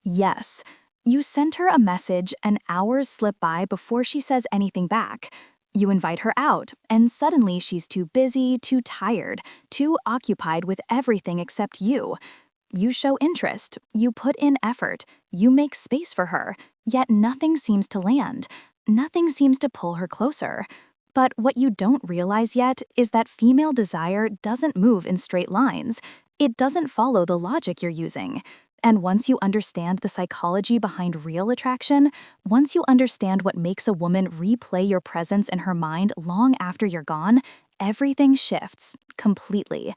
Yes. You send her a message and hours slip by before she says anything back. You invite her out, and suddenly she's too busy, too tired, too occupied with everything except you. You show interest, you put in effort, you make space for her, yet nothing seems to land. Nothing seems to pull her closer. But what you don't realize yet is that female desire doesn't move in straight lines. It doesn't follow the logic you're using. And once you understand the psychology behind real attraction, once you understand what makes a woman replay your presence in her mind long after you're gone, everything shifts completely.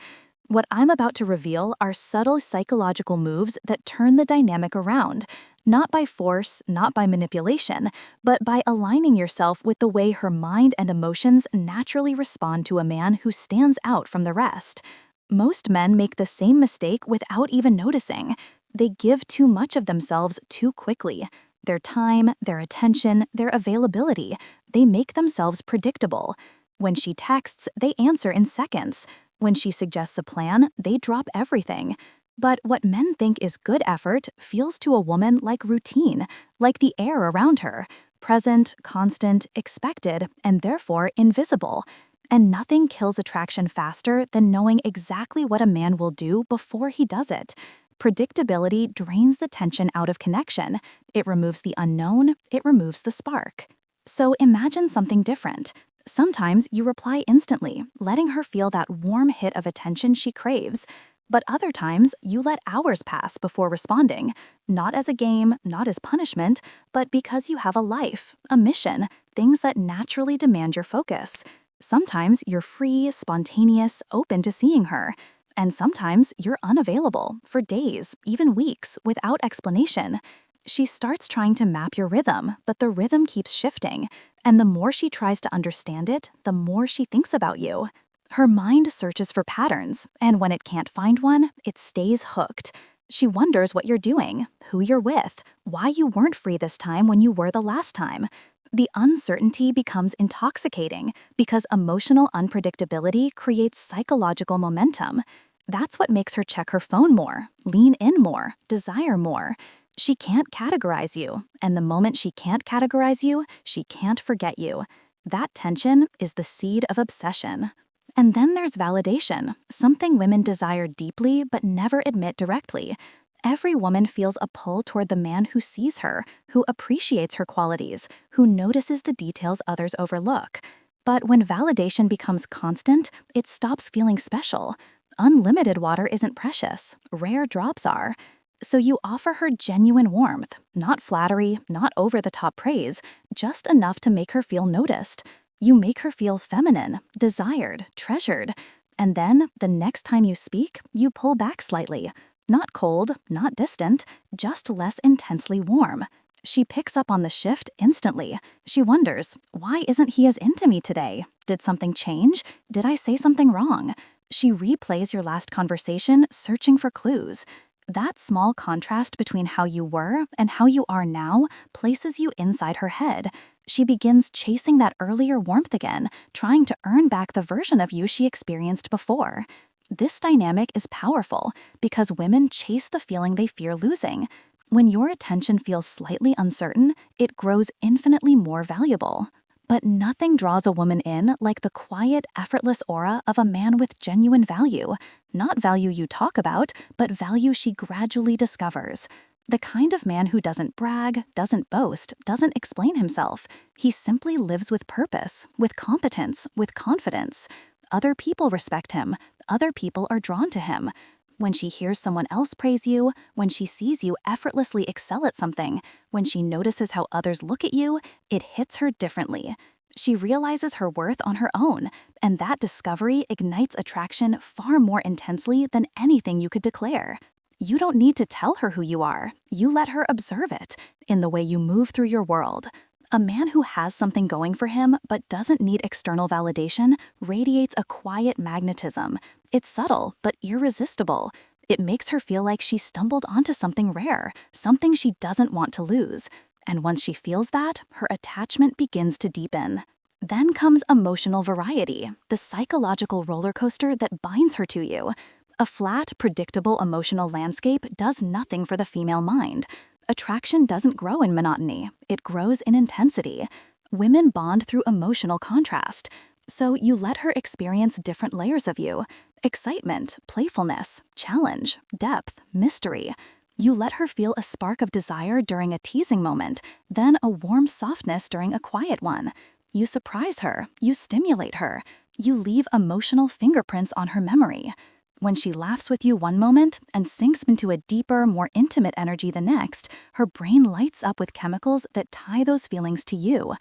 What I'm about to reveal are subtle psychological moves that turn the dynamic around, not by force, not by manipulation, but by aligning yourself with the way her mind and emotions naturally respond to a man who stands out from the rest. Most men make the same mistake without even noticing. They give too much of themselves too quickly. Their time, their attention, their availability, they make themselves predictable. When she texts, they answer in seconds. When she suggests a plan, they drop everything. But what men think is good effort feels to a woman like routine, like the air around her, present, constant, expected, and therefore invisible. And nothing kills attraction faster than knowing exactly what a man will do before he does it. Predictability drains the tension out of connection. It removes the unknown, it removes the spark. So imagine something different. Sometimes you reply instantly, letting her feel that warm hit of attention she craves. But other times, you let hours pass before responding, not as a game, not as punishment, but because you have a life, a mission, things that naturally demand your focus. Sometimes you're free, spontaneous, open to seeing her. And sometimes you're unavailable for days, even weeks, without explanation. She starts trying to map your rhythm, but the rhythm keeps shifting. And the more she tries to understand it, the more she thinks about you. Her mind searches for patterns, and when it can't find one, it stays hooked. She wonders what you're doing, who you're with, why you weren't free this time when you were the last time. The uncertainty becomes intoxicating because emotional unpredictability creates psychological momentum. That's what makes her check her phone more, lean in more, desire more. She can't categorize you, and the moment she can't categorize you, she can't forget you. That tension is the seed of obsession. And then there's validation, something women desire deeply but never admit directly. Every woman feels a pull toward the man who sees her, who appreciates her qualities, who notices the details others overlook. But when validation becomes constant, it stops feeling special. Unlimited water isn't precious, rare drops are. So you offer her genuine warmth, not flattery, not over-the-top praise, just enough to make her feel noticed. You make her feel feminine, desired, treasured. And then, the next time you speak, you pull back slightly. Not cold, not distant, just less intensely warm. She picks up on the shift instantly. She wonders, why isn't he as into me today? Did something change? Did I say something wrong? She replays your last conversation, searching for clues. That small contrast between how you were and how you are now places you inside her head. She begins chasing that earlier warmth again, trying to earn back the version of you she experienced before. This dynamic is powerful because women chase the feeling they fear losing. When your attention feels slightly uncertain, it grows infinitely more valuable. But nothing draws a woman in like the quiet, effortless aura of a man with genuine value. Not value you talk about, but value she gradually discovers. The kind of man who doesn't brag, doesn't boast, doesn't explain himself. He simply lives with purpose, with competence, with confidence. Other people respect him. Other people are drawn to him. When she hears someone else praise you, when she sees you effortlessly excel at something, when she notices how others look at you, it hits her differently. She realizes her worth on her own, and that discovery ignites attraction far more intensely than anything you could declare. You don't need to tell her who you are. You let her observe it in the way you move through your world. A man who has something going for him but doesn't need external validation radiates a quiet magnetism. It's subtle but irresistible. It makes her feel like she stumbled onto something rare, something she doesn't want to lose. And once she feels that, her attachment begins to deepen. Then comes emotional variety, the psychological roller coaster that binds her to you. A flat, predictable emotional landscape does nothing for the female mind. Attraction doesn't grow in monotony, it grows in intensity. Women bond through emotional contrast. So you let her experience different layers of you: excitement, playfulness, challenge, depth, mystery. You let her feel a spark of desire during a teasing moment, then a warm softness during a quiet one. You surprise her, you stimulate her, you leave emotional fingerprints on her memory. When she laughs with you one moment and sinks into a deeper, more intimate energy the next, her brain lights up with chemicals that tie those feelings to you.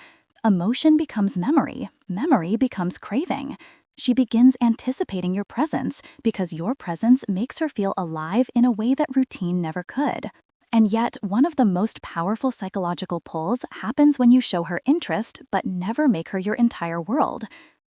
Emotion becomes memory, memory becomes craving. She begins anticipating your presence because your presence makes her feel alive in a way that routine never could. And yet, one of the most powerful psychological pulls happens when you show her interest but never make her your entire world.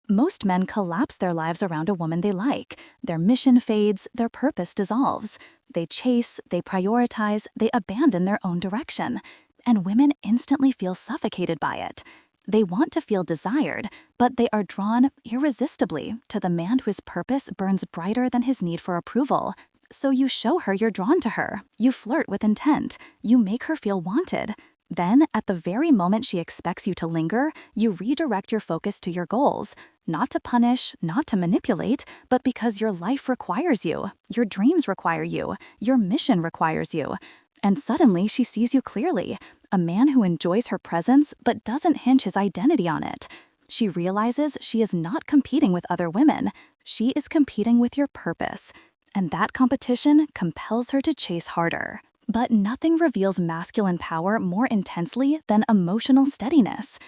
Most men collapse their lives around a woman they like. Their mission fades, their purpose dissolves. They chase, they prioritize, they abandon their own direction. And women instantly feel suffocated by it. They want to feel desired, but they are drawn irresistibly to the man whose purpose burns brighter than his need for approval. So you show her you're drawn to her, you flirt with intent, you make her feel wanted. Then, at the very moment she expects you to linger, you redirect your focus to your goals. Not to punish, not to manipulate, but because your life requires you, your dreams require you, your mission requires you. And suddenly she sees you clearly, a man who enjoys her presence but doesn't hinge his identity on it. She realizes she is not competing with other women, she is competing with your purpose. And that competition compels her to chase harder. But nothing reveals masculine power more intensely than emotional steadiness.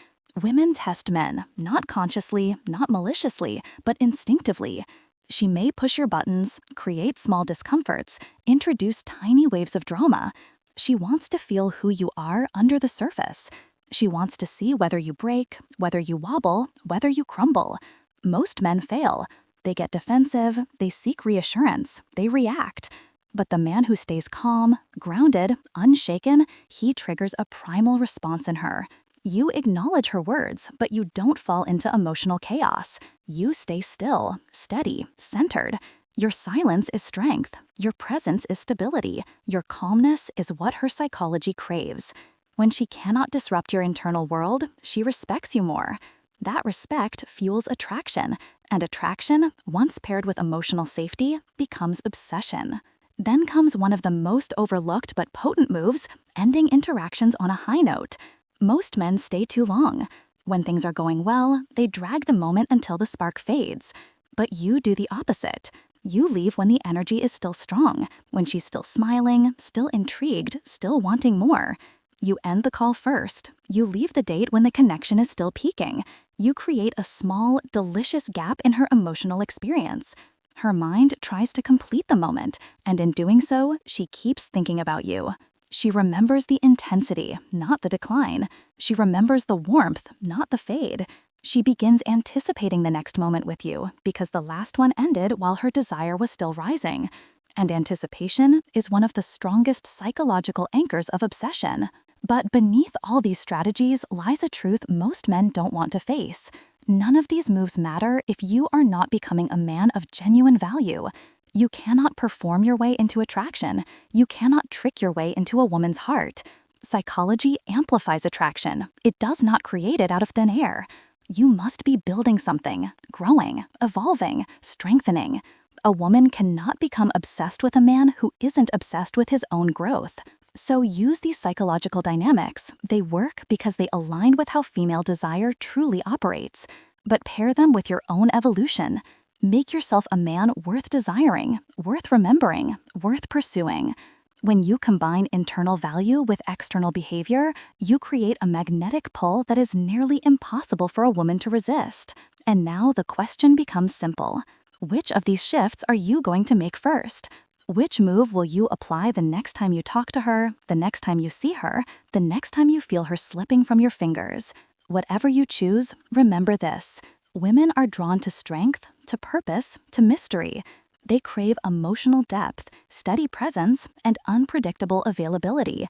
Women test men, not consciously, not maliciously, but instinctively. She may push your buttons, create small discomforts, introduce tiny waves of drama. She wants to feel who you are under the surface. She wants to see whether you break, whether you wobble, whether you crumble. Most men fail. They get defensive, they seek reassurance, they react. But the man who stays calm, grounded, unshaken, he triggers a primal response in her. You acknowledge her words, but you don't fall into emotional chaos. You stay still, steady, centered. Your silence is strength. Your presence is stability. Your calmness is what her psychology craves. When she cannot disrupt your internal world, she respects you more. That respect fuels attraction, and attraction, once paired with emotional safety, becomes obsession. Then comes one of the most overlooked but potent moves, ending interactions on a high note. Most men stay too long. When things are going well, they drag the moment until the spark fades. But you do the opposite. You leave when the energy is still strong, when she's still smiling, still intrigued, still wanting more. You end the call first. You leave the date when the connection is still peaking. You create a small, delicious gap in her emotional experience. Her mind tries to complete the moment, and in doing so, she keeps thinking about you. She remembers the intensity, not the decline. She remembers the warmth, not the fade. She begins anticipating the next moment with you because the last one ended while her desire was still rising. And anticipation is one of the strongest psychological anchors of obsession. But beneath all these strategies lies a truth most men don't want to face. None of these moves matter if you are not becoming a man of genuine value. You cannot perform your way into attraction. You cannot trick your way into a woman's heart. Psychology amplifies attraction. It does not create it out of thin air. You must be building something, growing, evolving, strengthening. A woman cannot become obsessed with a man who isn't obsessed with his own growth. So use these psychological dynamics. They work because they align with how female desire truly operates. But pair them with your own evolution. Make yourself a man worth desiring, worth remembering, worth pursuing. When you combine internal value with external behavior, you create a magnetic pull that is nearly impossible for a woman to resist. And now the question becomes simple. Which of these shifts are you going to make first? Which move will you apply the next time you talk to her, the next time you see her, the next time you feel her slipping from your fingers? Whatever you choose, remember this. Women are drawn to strength, to purpose, to mystery. They crave emotional depth, steady presence, and unpredictable availability.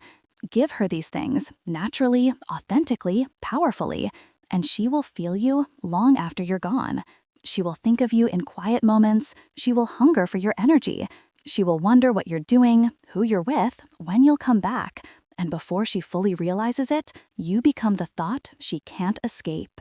Give her these things, naturally, authentically, powerfully, and she will feel you long after you're gone. She will think of you in quiet moments. She will hunger for your energy. She will wonder what you're doing, who you're with, when you'll come back. and before she fully realizes it, you become the thought she can't escape.